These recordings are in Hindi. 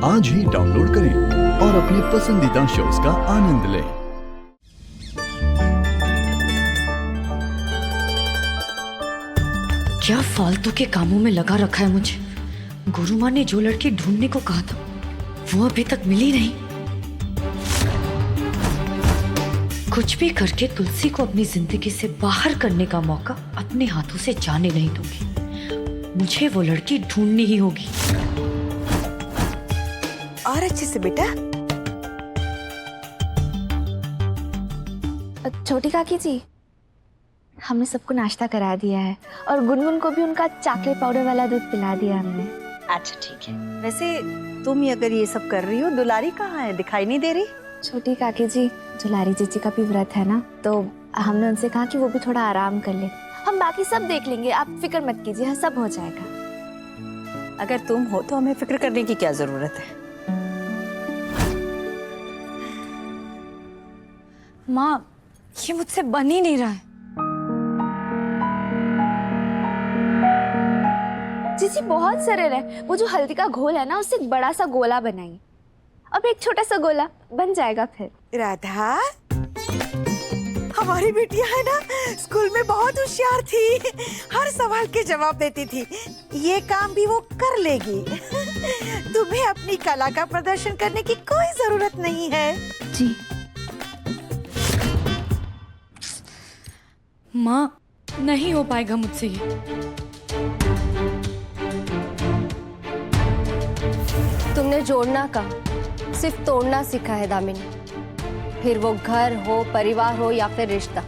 आज ही डाउनलोड करें और अपने पसंदीदा शोज का आनंद लें। क्या फालतू के कामों में लगा रखा है मुझे। गुरु माँ ने जो लड़की ढूंढने को कहा था वो अभी तक मिली नहीं। कुछ भी करके तुलसी को अपनी जिंदगी से बाहर करने का मौका अपने हाथों से जाने नहीं दूंगी। मुझे वो लड़की ढूंढनी ही होगी। और अच्छे से बेटा। छोटी काकी जी, हमने सबको नाश्ता करा दिया है और गुनगुन को भी उनका चॉकलेट पाउडर वाला दूध पिला दिया हमने। अच्छा ठीक है। वैसे तुम ही अगर ये सब कर रही हो, दुलारी कहाँ है? दिखाई नहीं दे रही। छोटी काकी जी, दुलारी जीजी का भी व्रत है ना, तो हमने उनसे कहा कि वो भी थोड़ा आराम कर ले। हम बाकी सब देख लेंगे, आप फिक्र मत कीजिए, सब हो जाएगा। अगर तुम हो तो हमें फिक्र करने की क्या जरूरत है? माँ, ये मुझसे बन ही नहीं रहा है। जीजी बहुत सरल है। वो जो हल्दी का घोल है ना, उससे एक बड़ा सा गोला बनाइए, अब एक छोटा सा गोला बन जाएगा। फिर राधा, हमारी बिटिया है ना, स्कूल में बहुत होशियार थी, हर सवाल के जवाब देती थी। ये काम भी वो कर लेगी। तुम्हें अपनी कला का प्रदर्शन करने की कोई जरूरत नहीं है। जी माँ, नहीं हो पाएगा मुझसे ये। तुमने जोड़ना का सिर्फ तोड़ना सीखा है दामिनी, फिर वो घर हो, परिवार हो या फिर रिश्ता।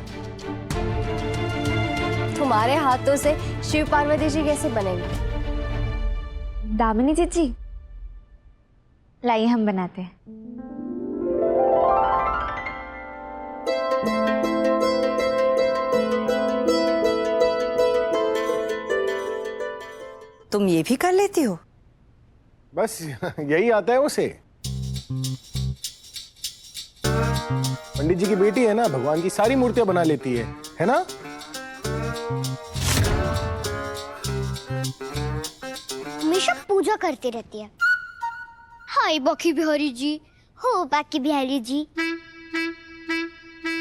तुम्हारे हाथों से शिव पार्वती जी कैसे बनेंगे? दामिनी जीजी, लाइए हम बनाते हैं। तुम ये भी कर लेती हो? बस यही आता है उसे। पंडित जी की बेटी है ना, भगवान की सारी मूर्तियां बना लेती है ना? हमेशा पूजा करती रहती है। हाय बाकी बिहारी जी, हो बाकी बिहारी जी।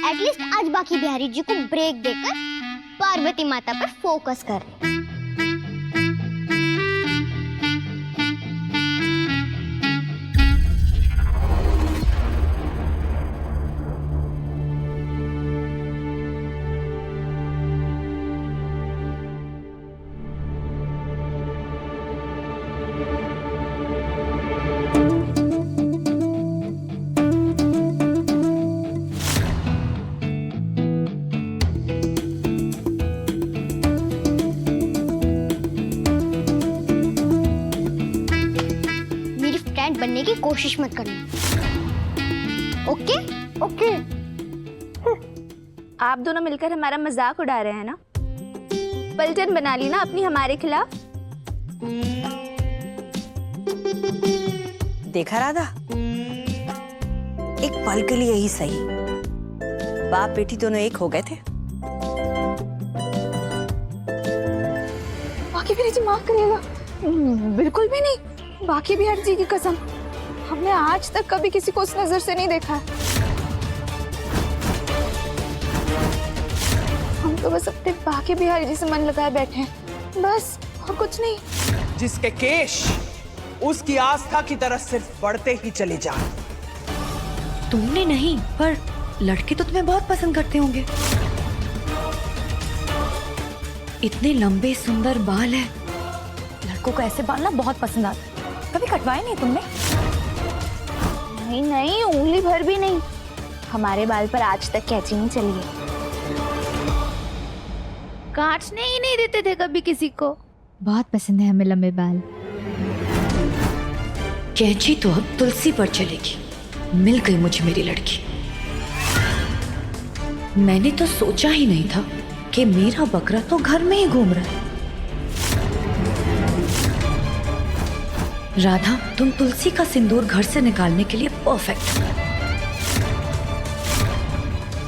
एटलीस्ट आज बाकी बिहारी जी को ब्रेक देकर पार्वती माता पर फोकस कर रहे हैं। बनने की कोशिश मत करना, ओके? ओके। आप दोनों मिलकर हमारा मजाक उड़ा रहे हैं ना? पलटन बना ली ना अपनी हमारे खिलाफ। देखा राधा, एक पल के लिए ही सही, बाप बेटी दोनों एक हो गए थे। बाकी बिहारी जी माफ करिएगा, बिल्कुल भी नहीं। बाकी बिहारी जी की कसम, हमने आज तक कभी किसी को उस नजर से नहीं देखा। हम तो बस अपने बाकी बिहारी जी से मन लगाए बैठे हैं, बस, और कुछ नहीं। जिसके केश उसकी आस्था की तरह सिर्फ बढ़ते ही चले जाए। तुमने नहीं, पर लड़के तो तुम्हें बहुत पसंद करते होंगे। इतने लंबे सुंदर बाल है, लड़कों को ऐसे बाल ना बहुत पसंद आता है। कभी कटवाए नहीं तुमने? नहीं नहीं, उंगली भर भी नहीं। हमारे बाल पर आज तक कैंची नहीं चली है। काटने ही नहीं देते थे कभी किसी को। बहुत पसंद है हमें लंबे बाल। कैंची तो अब तुलसी पर चलेगी। मिल गई मुझे मेरी लड़की। मैंने तो सोचा ही नहीं था कि मेरा बकरा तो घर में ही घूम रहा है। राधा, तुम तुलसी का सिंदूर घर से निकालने के लिए परफेक्ट हो।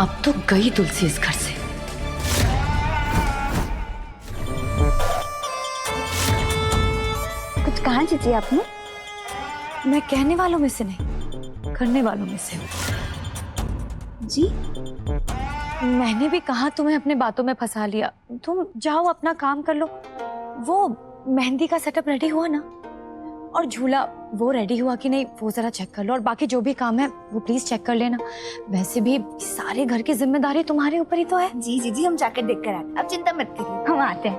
अब तो गई तुलसी इस घर से। कुछ कहा जीजी आपने? मैं कहने वालों में से नहीं, करने वालों में से हूँ। जी मैंने भी कहा तुम्हें अपने बातों में फंसा लिया। तुम जाओ अपना काम कर लो। वो मेहंदी का सेटअप रेडी हुआ ना, और झूला वो रेडी हुआ कि नहीं वो जरा चेक कर लो, और बाकी जो भी काम है वो प्लीज चेक कर लेना। वैसे भी सारे घर की जिम्मेदारी तुम्हारे ऊपर ही तो है। जी जी जी, हम जाकर देख कर आते, अब चिंता मत करिए, हम आते हैं।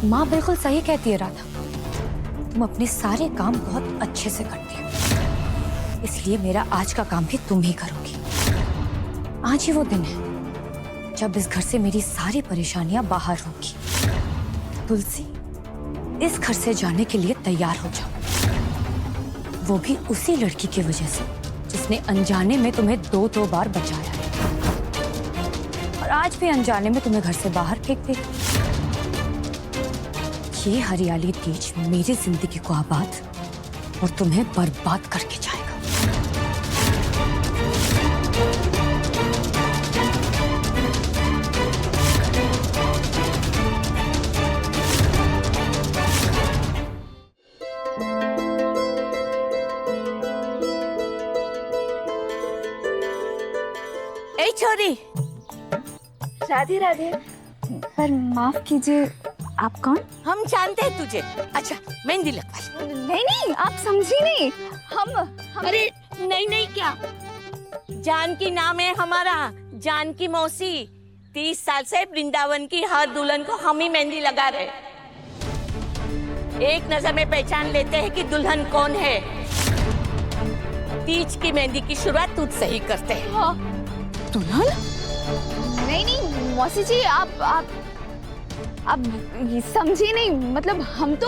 माँ बिल्कुल सही कहती है राधा, तुम अपने सारे काम बहुत अच्छे से करती हो, इसलिए मेरा आज का काम भी तुम ही करोगी। आज ही वो दिन है जब इस घर से मेरी सारी परेशानियां बाहर होगी। तुलसी, इस घर से जाने के लिए तैयार हो जाओ, वो भी उसी लड़की की वजह से जिसने अनजाने में तुम्हें दो बार बचाया है, और आज भी अनजाने में तुम्हें घर से बाहर फेंक देगी। ये हरियाली तीज मेरी जिंदगी को आबाद और तुम्हें बर्बाद करके जाएगा। ए छोरी, राधे राधे। पर माफ कीजिए, आप कौन? हम जानते हैं तुझे। अच्छा, मेहंदी लगवा ले। नहीं नहीं, आप समझी नहीं। हम अरे नहीं नहीं, क्या जानकी नाम है हमारा, जानकी मौसी। 30 साल से वृंदावन की हर दुल्हन को हम ही मेहंदी लगा रहे। एक नजर में पहचान लेते हैं कि दुल्हन कौन है। तीज की मेहंदी की शुरुआत तुझसे ही करते हैं। हाँ। दुल्हन? नहीं नहीं मौसी जी, आप समझी नहीं, मतलब हम तो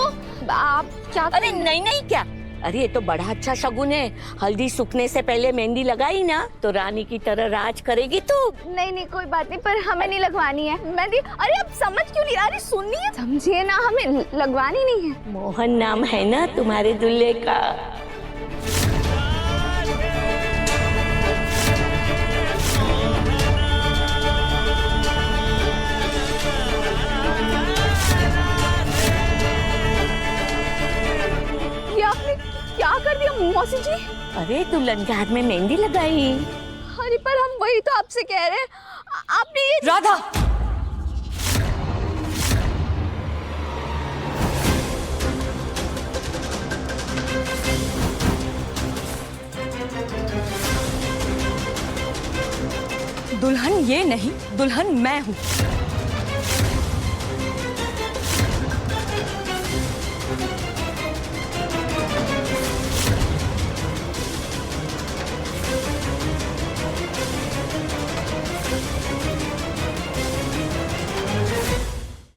आप क्या। अरे नहीं नहीं, क्या? अरे ये तो बड़ा अच्छा शगुन है। हल्दी सूखने से पहले मेहंदी लगाई ना तो रानी की तरह राज करेगी तू। नहीं नहीं कोई बात नहीं, पर हमें नहीं लगवानी है मेहंदी। अरे आप समझ क्यों नहीं? अरे सुनिए, समझिए ना, हमें लगवानी नहीं है। मोहन नाम है ना तुम्हारे दूल्हे का। क्या कर दिया मौसी जी? अरे दुल्हन के हाथ में मेहंदी लगाई। अरे पर हम वही तो आपसे कह रहे हैं, आपने ये। राधा, दुल्हन ये नहीं, दुल्हन मैं हूँ।